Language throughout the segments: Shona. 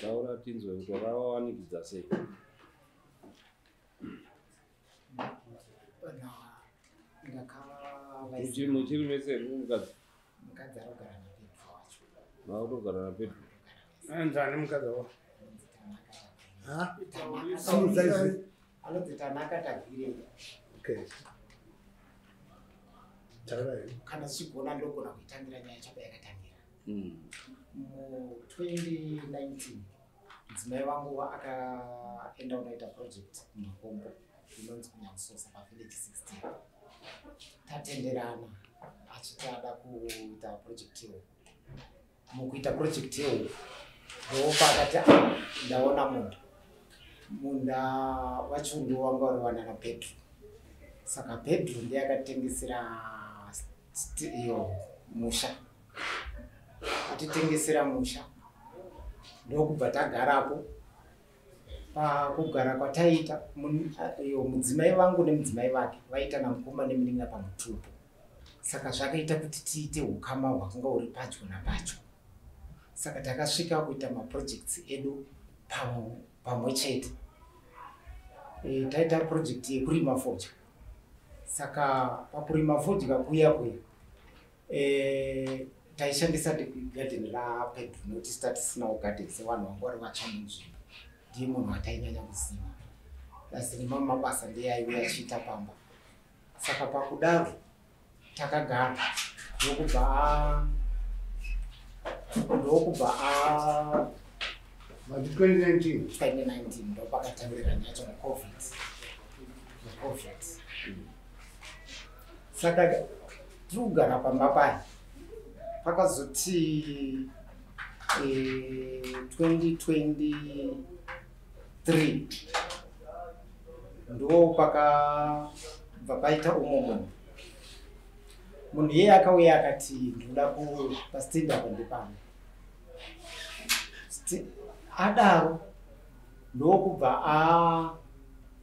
taura tinzwe kuti wakawanikidza sei? Muchiri mese mukadzi arogara naPedro wacho. Mautogara naPedro. Anzani mukadzi wako? Anonzi Tanaka Tagire. Okay. Kana zvichigona ndogona kuitangira nyaya yacho payakatangira. Mu2019 mudzimai vangu akaenda unoita project mumakombo inonzi Kunyamusosa paVillage 16. Tatenderana achiti ada kuita project iyo. Mukuita project iyo ndopakati ndaona munda wacho ndiwo wanga uri wana naPedro. Saka Pedro ndiye akatengesera iyo musha. Atitengesera musha ndokubva tagarapo. Pakugara kwataita iyo mudzimai vangu nemudzimai vake vaita namukoma nemuninga pamutupo. Saka zvakaita kuti tiite ukama hwakanga uri padyo napadyo. Saka takasvika kuita maprojects edu pamwe chete. Taita project yekurima fodya. Saka pakurima fodya kuya taishandisa garden raPedro noti statisinawo garden sevanhu vanga vari vatsva munzvimbo. Ndiye munhu watainyanya kuziva. Lazima mabasa ndiye aiuya achiita pamba. Saka pakudaro takagara ndokubva 2019 ndo pakatangirira nyacho muCovid. Saka tikugara pamba paya pakazoti 2023 ndo pakabva paita umwe munhu iye akauya akati ndoda kupa stand up ndepano. Adaro ndokubva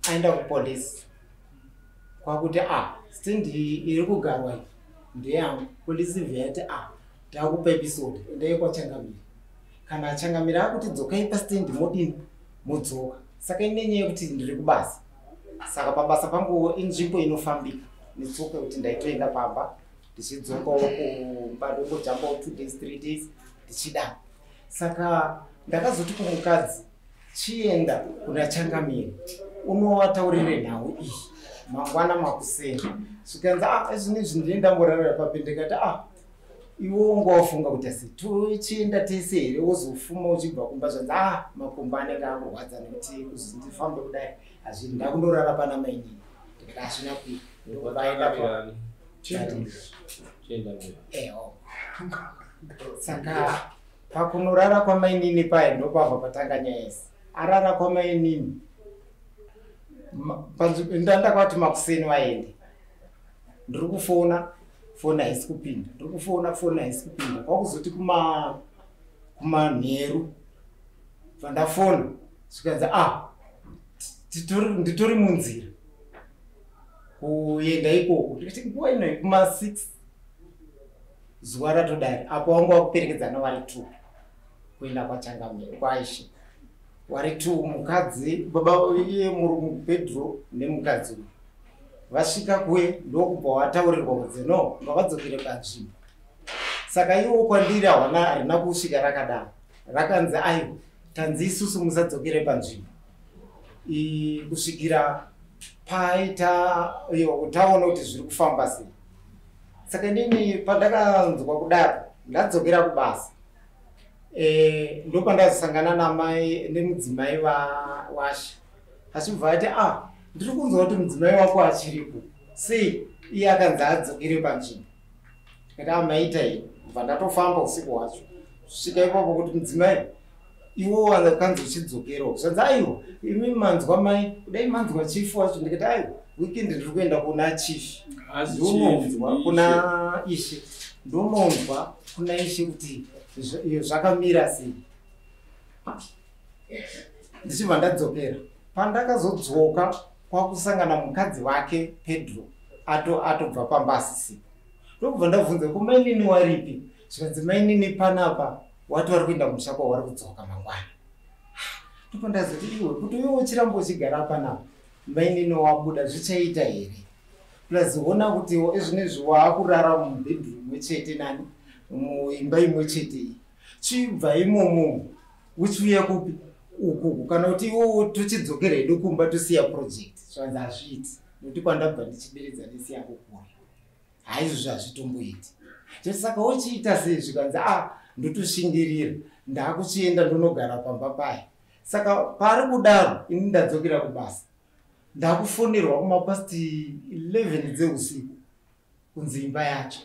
aenda kupolisi kwakuti stand iri kugarwa ndeyangu. Polisi vyati takupa episode endai kwachangamira. Kana achangamira akuti dzokai pastand modini mudzoka. Saka ine nyaya yekuti ndiri kubasa. Saka pabasa pangu inzvimbo inofambika netsoka kuti ndaitoenda pamba ndichidzokawo kumba ndongojambawo 2 days 3 days ndichida. Saka ndakazoti kumukadzi chienda kuna Changamire unovataurire nhau iyi mangwana makuseni. Zvikanzi izvinezvi ndinoenda ngorara papendekati iwe wanga wafunga kuti asi tochienda tese here wozofuma uchibva kumba zvanzi makumbo anenge akurwadza nekuti kuzi ndifambe kudai hazviri ndakundorara pana mainini. Ndikati hazvina kuita ndovaenda saka pakunorara kwamainini paya ndopabva patanga nyaya yese. Arara kwamainini ndandakwati makuseni waende ndiri kufona foni haisi kupinda, ndiri kufona foni haisi kupinda. Kwakuzoti kumanheru vandafona zvikanzi nditori munzira kuenda ikoko. Ndikati nguva ino kuma6 zuva ratodari apo wangu wakuperekedzana vari 2 kuenda kwaChangamire kwaAisha vari 2 mukadzi baba iye muPedro nemukadzi vasvika kuwe ndokubva wataurirwa kuti no ngavadzokere panzvimbo. Saka iwo kwandiri harina kusvika rakadaro rakanzi aiwa tanzi isusu musadzokere panzvimbo kusvikira paita taona kuti zviri kufamba sei. Saka inini pandakanzwa kudaro ndadzokera kubasa. Ndopandazosangana namai nemudzimai waSha achibva ati ndiri kunzwa kuti mudzimai wako achiripo sei iye akanzi adzokere panzvimbo. Ndikati maita iyi bva ndatofamba usiku hwacho kusvika ipapo kuti mudzimai iwo wakanzi uchidzokerawo zvanzi aiwa imi manzwa mai kudai manzwa chifu wacho. Ndikati aiwa weekend ndiri kuenda kuna chief ndononzwa kuna Ishe ndononzwa kuna Ishe kuti zvakamira sei. Ndichibva ndadzokera pandakazodzoka kwakusangana mukadzi wake Pedro atobva pambasisi. Ndokubva ndabvunza kumainini waripi zvikanzi mainini panapa wati vari kuenda kumusha kwawari kudzoka mangwana. ndazoti iwe kuti iwe uchiramba uchigara panapa mainini wabuda zvichaita here plus ona kuti ezvinezvi waakurara mubhedroom imwe chete nani muimba imwe chete iyi chibva imomo uchiuya kupi ukuku kana kuti iwo tuchidzokera hedu kumba tosiya project zvanzi hazviiti nokuti kwandabva ndichiberedza ndisiya kukura haizvozvo hazvitomboiti saka wochiita sei zvikanzi ndotoshingirira ndaakuchienda ndonogara pamba paya saka pari kudaro ini ndadzokera kubasa ndakufonerwa kumapasti 11 dzeusiku kunzi imba yacho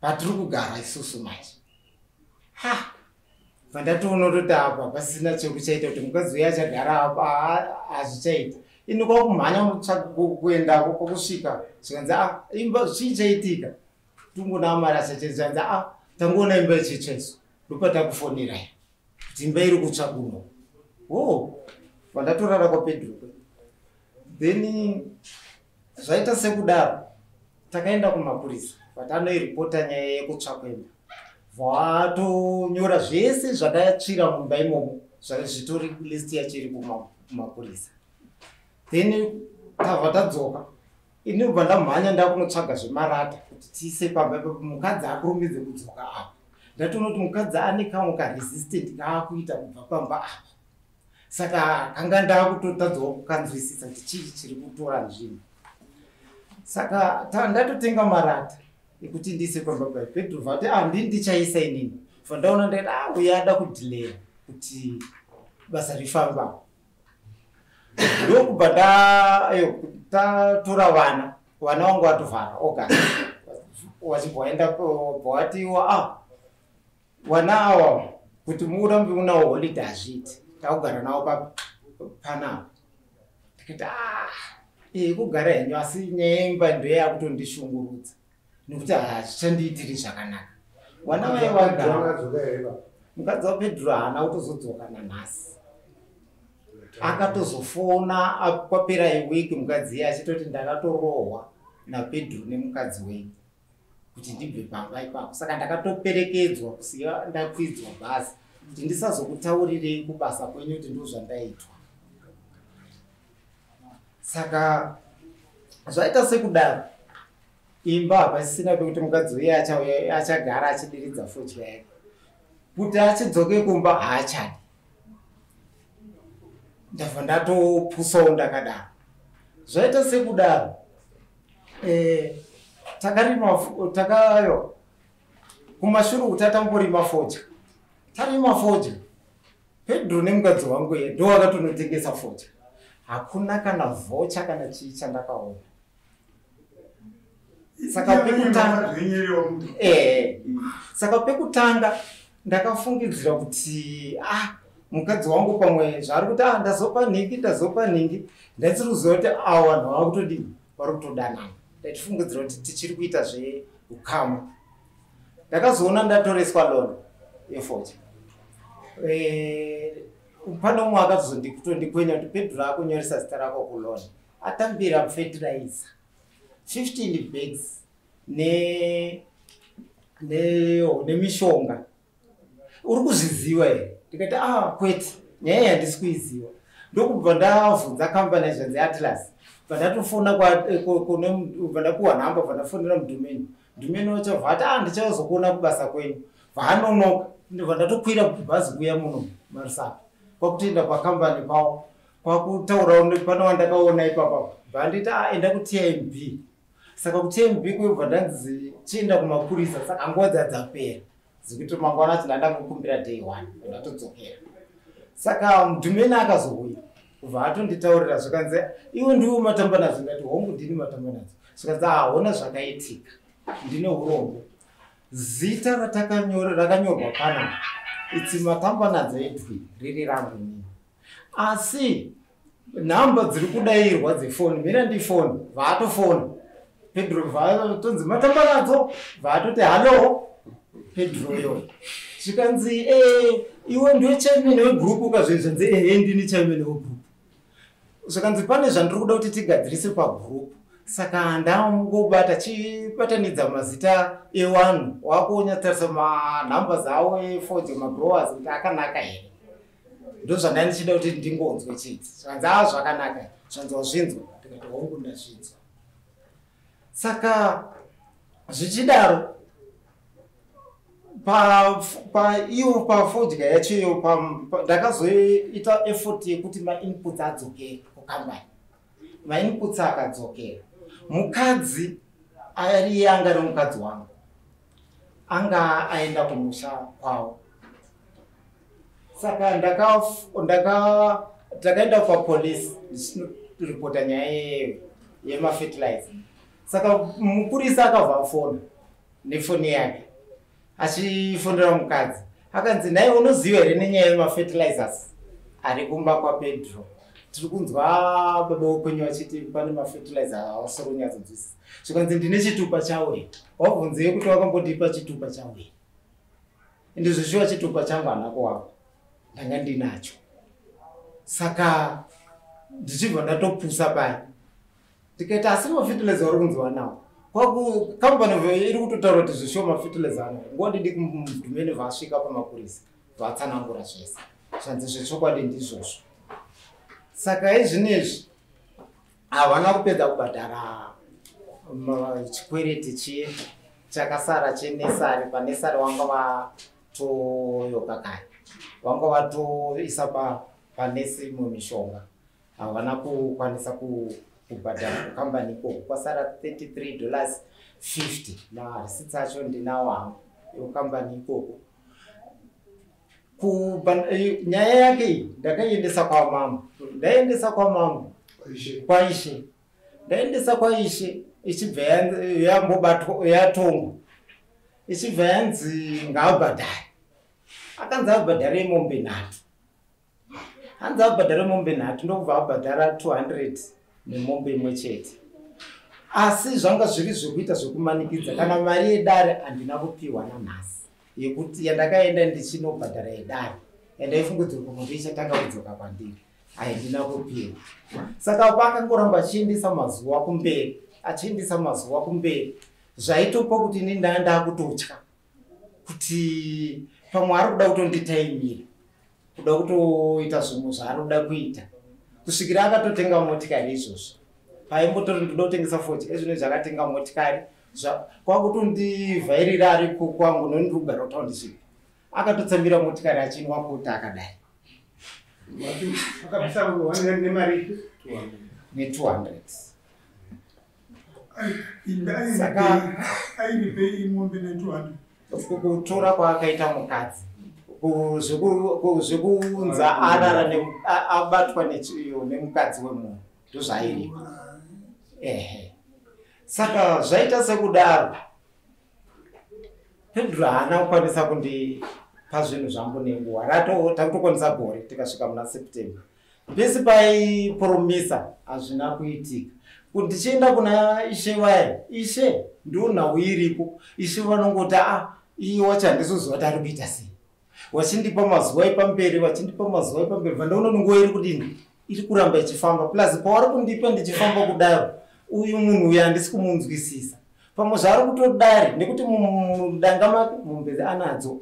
patiri kugara isusu manje vandatoona toti apa pasina chekuchaita kuti mukadzi uya achagara apa hazvichaita ini kwakumhanya kuendako kwakusvika zvikanzi imba zvichaitika tungona mari achachezvanzi tangoona imba ichitsveso ndopatakufonerai kuti imba iri kutsva kuno vandatorara kwapedro then zvaita sekudaro takaenda kumapurisa vatanoiripota nyaya yekutsva kwemba vatonyora zvese zvakatsvira mumba imomo zvitori list yacho iri kumapurisa then tabva tadzoka ini bva ndamhanya ndakunotsvaga zvemarata kuti tiise pamba mukadzi akurumbidze kudzoka apa ndatoona kuti mukadzi ane kamwe karesistant kaakuita kubva pamba apa saka kanga ndakutotadzawo kukanzwisisa kuti chii chiri kutora nzvimbo saka ndatotenga marata ekuti ndiise pamba pedro vati handii ndichaisa inini fandaona ndaita uya ada kudhileya kuti basa rifamba ndokubva tatora vana vangu vatovhara ogara wachibvaenda bvawatiwa vana ava kuti murambi unawo holiday hazviiti takugara navo panapa tikati kugara henyu asi nyemba ndoyakutondishungurudza nekuti hazvichandiitiri zvakanaka vana vai vagara mukadzi wapedro haana kutozodzoka nanhasi akatozofona kwapera iwiki mukadzi iye achitoti ndakatorohwa napedro nemukadzi wenyu kuti ndibve pamba ipapo saka ndakatoperekedzwa kusiya ndakwidzwa bhazi kuti ndisazokutaurirei kubasa kwenyu kuti ndo zvandaitwa saka zvaita sekudaro imba hapasisina pekuti mukadzi uye achagara achidiridza fodya yake kuti achidzoke kumba haachadi ndabva ndatopusawo ndakadaro zvaita sekudaro takayo kumashure kuti tatamborima fodya tarima fodya pedro nemukadzi wangu ye ndo akatonotengesa fodya hakuna kana vhocha kana chii chandakaona saka pekutanga ndakafungidzira kuti mukadzi wangu pamwe zvari kuti ndazopa nhingi ndatsiri kuziva kuti vanhu vava kutodii vari kutodanana ndatifungidzira kuti tichiri kuita zveukama ndakazoona ndatoreswa loan yefodya pane umwe akazondikwenya kuti pedro akunyoresa zita rako kuloni atambira fertilizer 15 bags nemishonga uri kuzviziva here ndikati kwete nyaya yandisi kuiziva ndokubva ndabvunza kambani zvanzi Atlas bva ndatofona bva ndapuwa nhamba bva ndafonera mudhumeni wacho vati ndichazokuona kubasa kwenyu vanonoka ndobva ndatokwira bhazi kuya muno marusapo kwakutoenda pakambani pavo kwakutaura pane wandakaona ipapapo bva nditi enda kuTMB saka kuTMB kwebva ndanzi chienda kumapurisa saka nguva dzapera zikuti mangwana acho ndandakukumbira day 1 ndatodzokera saka mudhumeni akazouya kubva atonditaurira zvikanzi iwe ndiwe matamba nadzo ndati hongu ndini matamba nadzo zvikanzi haona zvakaitika ndine urombo zita rakanyorwa pana itsi matamba nadzo edwi riri rangu nini asi nhamba dziri kudayirwa dzefoni mira ndifoni vatofona pedro vatonzi matamba nadzo vatoti halo pedro yo zvikanzi iwe ndiwe chairman wegroup ukazvezvanzi ndini chairman wegroup zvikanzi pane zvandiri kuda kuti tigadzirise pagroup saka ndangobata chipatanidza mazita evanhu wakuonyatarisa manhamba dzawo efodya magrowers kuti akanaka here ndozvandandichida kuti ndingonzwe chete zvanzi zvakanaka zvanzwazvinzwa ndikati hongu ndazvinzwa. Saka zvichidaro pafodya yacho iyo ndakazoita effort yekuti mainputs adzokere kukambani. Mainputs akadzokera, mukadzi ariye anga nomukadzi wangu anga aenda kumusha kwavo. Saka ndakaenda papolisi ndichinoripota nyaya yemafertilizer. Saka mupurisa akabva fona nefoni yake achifonera mukadzi akanzi nai unoziva here nenyaya yemafertilizers ari kumba kwaPedro. Tiri kunzwa baba wekwenyu vachiti pane mafertilizer awasoro kunyatsodzwisisa. Zvikanzi ndine chitupa chawe. Wabvunzei kuti wakambotipa chitupa chawe? Ende zvishuwa chitupa changu hanako wako ndanga ndinacho. Saka ndichibva ndatopusa pai ndikaiti asi mafertilizer uri kunzwa nawo kambani iri kutotaura kuti zvishuwa mafertilizer anawo nguva didi kumudhumene vasvika pamapurisa vatsanangura zvese zvanzi zvechokwadi ndizvozvo. Saka izvinezvi havana kupedza kubhadhara chikwereti chiye chakasara chenesari. Panesari wanga vatoyoka kare, wanga vatoisa panesi mumishonga, havana kukwanisa kubhadhara kukambani ikoko. Kwasara $33.50 marisiti acho ndinawo hangu yokambani ikoko. Nyaya yake iyi ndakaiendesa kwamama, ndaendesa kwamama kwaishe, ndaendesa kwaishe ichibva yatongwa ichibva yanzi ngaabhadhare. Akanzi abhadhare mombe 3, hanzi abhadhare mombe 3 ndokubva abhadhara 200 nemombe imwe chete. Asi zvanga zviri zvekuita zvekumanikidza. Kana mari yedare handina kupiwa nanhasi yekuti yandakaenda ndichinobhadhara yedare yandaifungudzira kuti ichatanga kudzoka kwandiri haindina kupiwa. Saka pakangoramba achiendesa mazuva kumberi achiendesa mazuva kumberi zvaitopa kuti ini ndakutotya kuti pamwe ari kuda kutonditaimira kuda kutoita zvinhu zvaari kuda kuita kusvikira akatotenga motikari izvozvo. Paimbotori ndoda kutengesa fodya izvino zvakatenga motikari kwakutondivhairira ari kwangu noni kugara kutaundisvika akatotsambira motikari achinwa kuta akadai ne200. Kutora kwaakaita mukadzi zvekunza arara abatwa nemukadzi wemunhu ndozvairipo. Saka zvaita sekudaro Pedro haana kukwanisa kundipa zvinhu zvangu nenguva. Takutokwanisa gore tikasvika muna September. Pese paipromisa hazvina kuitika. Ndichienda kuna Ishe waya, Ishe ndonhau iripo. Ishe vanongoti iye wacho handizoziva kuti ari kuita sei. Wachindipa mazuva epamberi vachindipa mazuva epamberi vandaona nguva iri kudini iri kuramba ichifamba. Plus pavari kundipa ndichifamba kudaro uyu munhu uyu handisi kumunzwisisa. Pamwe zvaari kutodari nekuti mudanga make mombe anadzo,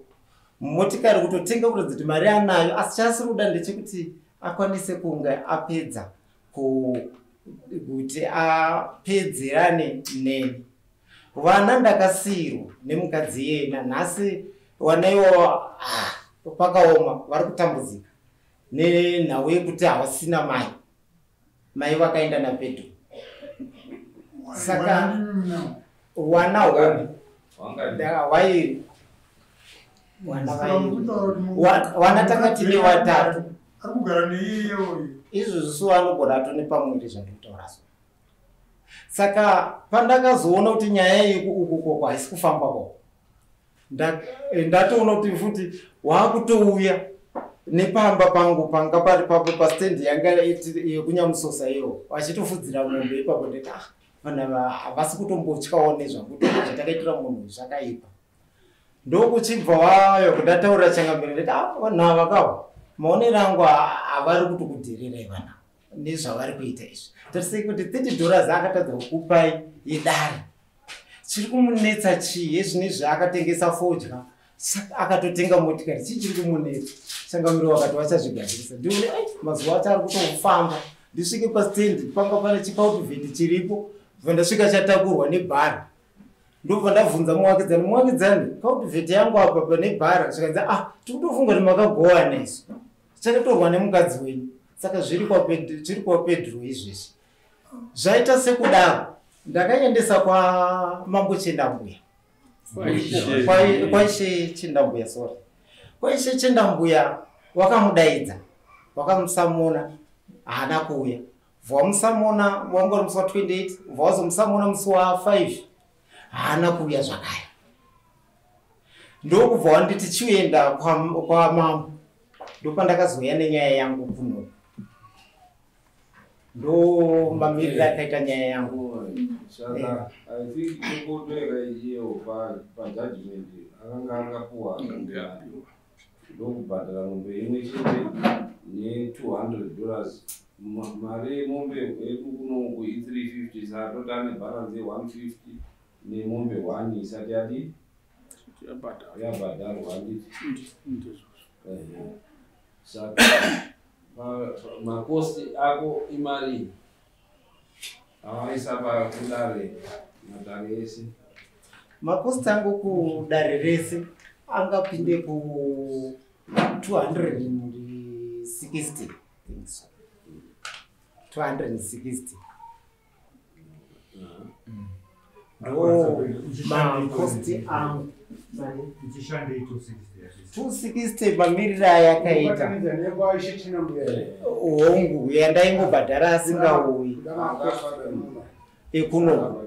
motikari kutotenga kuratidza kuti mari anayo, asi chaasiri kuda ndechekuti akwanise kunge apedza kuti apedzerane neni. Vana ndakasiyirwa nemukadzi yena, nhasi wanaiwo pakaoma vari kutambudzika nenhau yekuti havasina mai. Mai vakaenda naPedro. Saka wana home wairi wana takati ne watatu arikugara neiyeyo izvo zvisu vanogona atone pamwiri zvandikutaura. Saka pandakazoona kuti nyaya yekukoko haisi kufamba kwako ndatoona kuti futi waakutouya nepamba pangu panga pari papo pastendi yanga yekunyamusosa iyo vachitofudzira mombe ipapo ndeti vanhu havasi kutombotyawo nezvakuti zvatakaitira munhu zvakaipa. Ndokuchibva wayo kundataurira changambiri ndeti vanhu ava kavo maonero angu havari kutokudhirirai vanhu nezvavari kuita izvi. Totisei kuti $30 akatadza kukupai yedare chiri kumunetsa chii? Yezvinezvi akatengesa fodya akatotenga motikari chichiri kumunetsa changamiro wakati vachazvigadzirisa ndione mazuva acho ari kutofamba ndisvike pastendi panga pane chikautivheti chiripo vandasvika chatakurwa nebhara ndobva ndabvunza muwakidzani kautivheti yangu apa pane bhara zvikanzi tikutofunga kuti makagowana isu chakatorwa nemukadzi wenyu saka zviri kwa Pedro izvezvi zvaita sekudaro ndakaendesa kwamambo Chendambuya kwaishe Chendambuya sorry kwaishe Chendambuya wakamudaidza wakamusamona haana kuuya vamusamona wangori musi wa28 vazomusamona musi wa5 haana kuuya zvakare ndokubva wanditi chienda kwa mambo ndopandakazoya nenyaya yangu kuno ndo mamirira akaita nyaya yangu Saka I think ingotoeka iyewo pajudgment akanga akapuwa ndokubhadhara mombe imwe chete ne$200 mari yemombe yedu kunoku i350 saka totane balance ye150 nemombe 1 isati yadi yabhadharwa handiti saka makosti ako imari awaisa pakudare madare ese makosti angu kudare rese angapinde ku 260 260 ndo makosti angu 260 mamirira yakaita hongu yandaingobhadhara asingauyi ekuno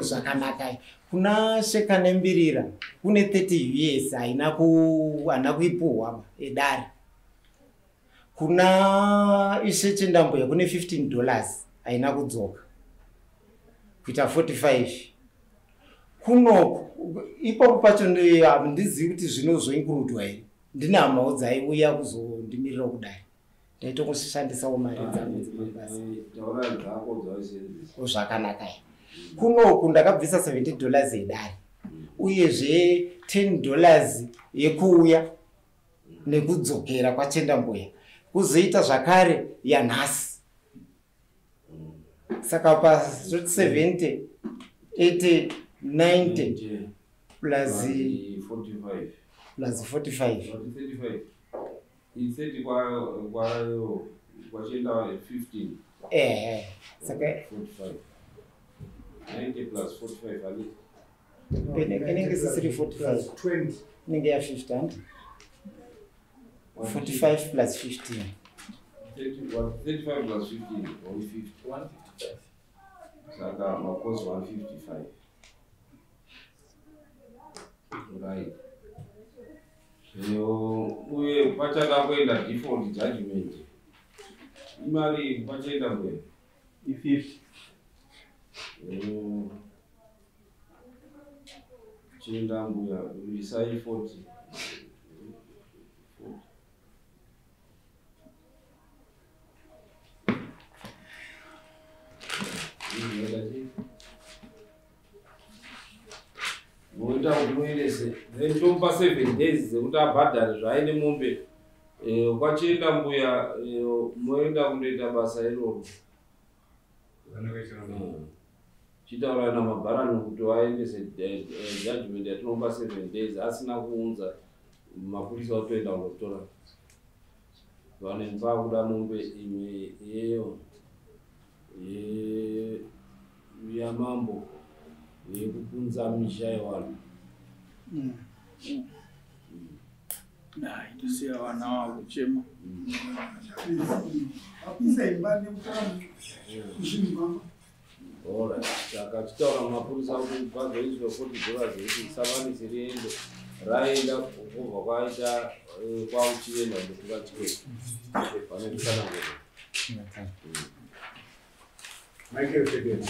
zvakanaka kuna Sheka Nembirira kune 30 years haina kuipuhwa edare kuna Ishe Chendambuya kune $15 haina kudzoka kuita 45 kuno ipapo pacho handizivi kuti zvinozoinkurudwa here ndine hamawo dzaiuya kuzondimirira kudai ndaitongoshandisawo mari dzangu dzemabasa zvakanaka kunoku ndakabvisa $70 edare uyezve $10 yekuuya nekudzokera kwaChendambuya kuzoita zvakare yanhasi saka pa 70 80 90 plus 45 plus 45 35 30 kwa chenda 15 saka 45 90 plus 45 ali inenge sisiri 45 20 inenge ya 50 45 plus 15 35 plus 15 or 50 saka makosi 155 right uye pachakakuenda default judgment imari pachaenda mberi i50 Chendambuya isai 40 Moita umuelese then tompa 7 days zekuti abhadhare zvaine mombe kwaChendambuya moenda kundoita basa iroro chitaura namabharani kuti waendese judgment yatinomba 7 days asina kuunza mapurisa watoenda kundotora vanenza kuda mombe imwe yeyo yamambo yekupunza misha yevanhu ndosiya vana vavo chema Alright, saka titaura mapurisa kuti vazoiswa $40 zekuti savanisi riende raenda kubva kwaita kwauchienda ndokuva chikwefu pane tisanangere Michael Federa